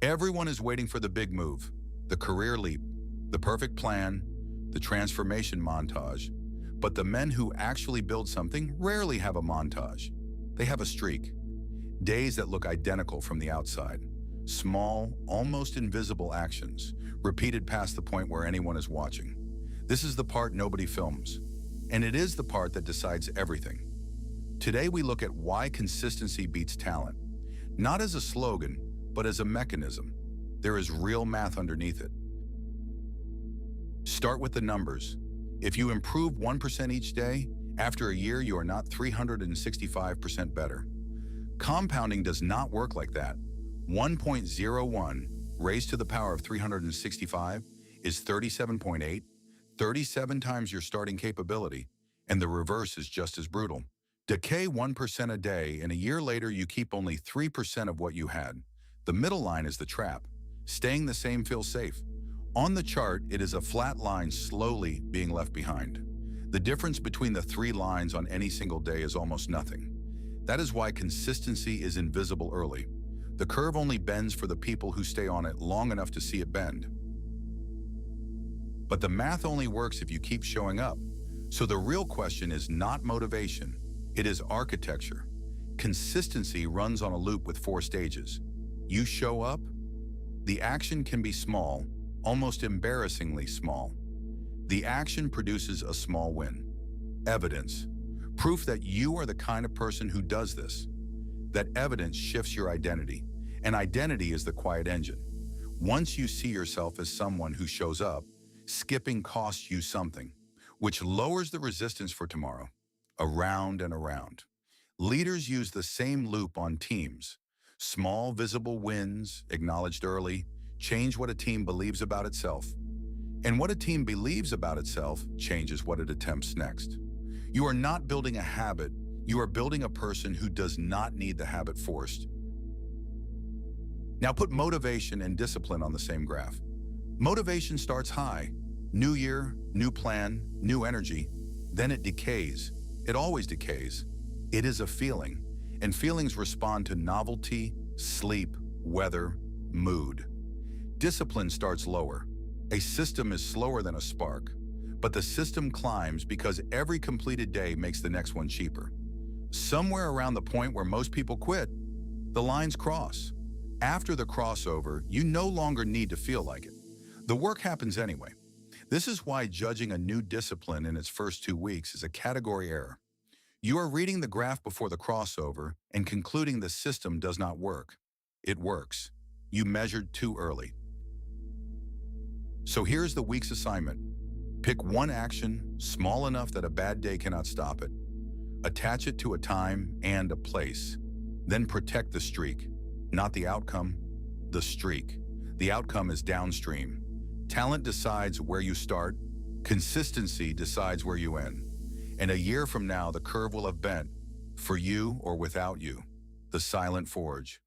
Everyone is waiting for the big move, the career leap, the perfect plan, the transformation montage. But the men who actually build something rarely have a montage. They have a streak. Days that look identical from the outside. Small, almost invisible actions, repeated past the point where anyone is watching. This is the part nobody films. And it is the part that decides everything. Today we look at why consistency beats talent. Not as a slogan, but as a mechanism. There is real math underneath it. Start with the numbers. If you improve 1% each day, after a year you are not 365% better. Compounding does not work like that. 1.01 raised to the power of 365 is 37.8, 37 times your starting capability, and the reverse is just as brutal. Decay 1% a day, and a year later you keep only 3% of what you had. The middle line is the trap. Staying the same feels safe. On the chart, it is a flat line slowly being left behind. The difference between the three lines on any single day is almost nothing. That is why consistency is invisible early. The curve only bends for the people who stay on it long enough to see it bend. But the math only works if you keep showing up. So the real question is not motivation, it is architecture. Consistency runs on a loop with 4 stages. You show up. The action can be small, almost embarrassingly small. The action produces a small win. Evidence. Proof that you are the kind of person who does this. That evidence shifts your identity, and identity is the quiet engine. Once you see yourself as someone who shows up, skipping costs you something, which lowers the resistance for tomorrow. Around and around. Leaders use the same loop on teams. Small, visible wins, acknowledged early, change what a team believes about itself. And what a team believes about itself changes what it attempts next. You are not building a habit, you are building a person who does not need the habit forced. Now put motivation and discipline on the same graph. Motivation starts high. New year, new plan, new energy. Then it decays. It always decays. It is a feeling, and feelings respond to novelty, sleep, weather, mood. Discipline starts lower. A system is slower than a spark, but the system climbs because every completed day makes the next one cheaper. Somewhere around the point where most people quit, the lines cross. After the crossover, you no longer need to feel like it. The work happens anyway. This is why judging a new discipline in its first 2 weeks is a category error. You are reading the graph before the crossover and concluding the system does not work. It works. You measured too early. So here's the week's assignment. Pick one action, small enough that a bad day cannot stop it. Attach it to a time and a place. Then protect the streak. Not the outcome, the streak. The outcome is downstream. Talent decides where you start. Consistency decides where you end. And a year from now, the curve will have bent, for you or without you, the silent forge.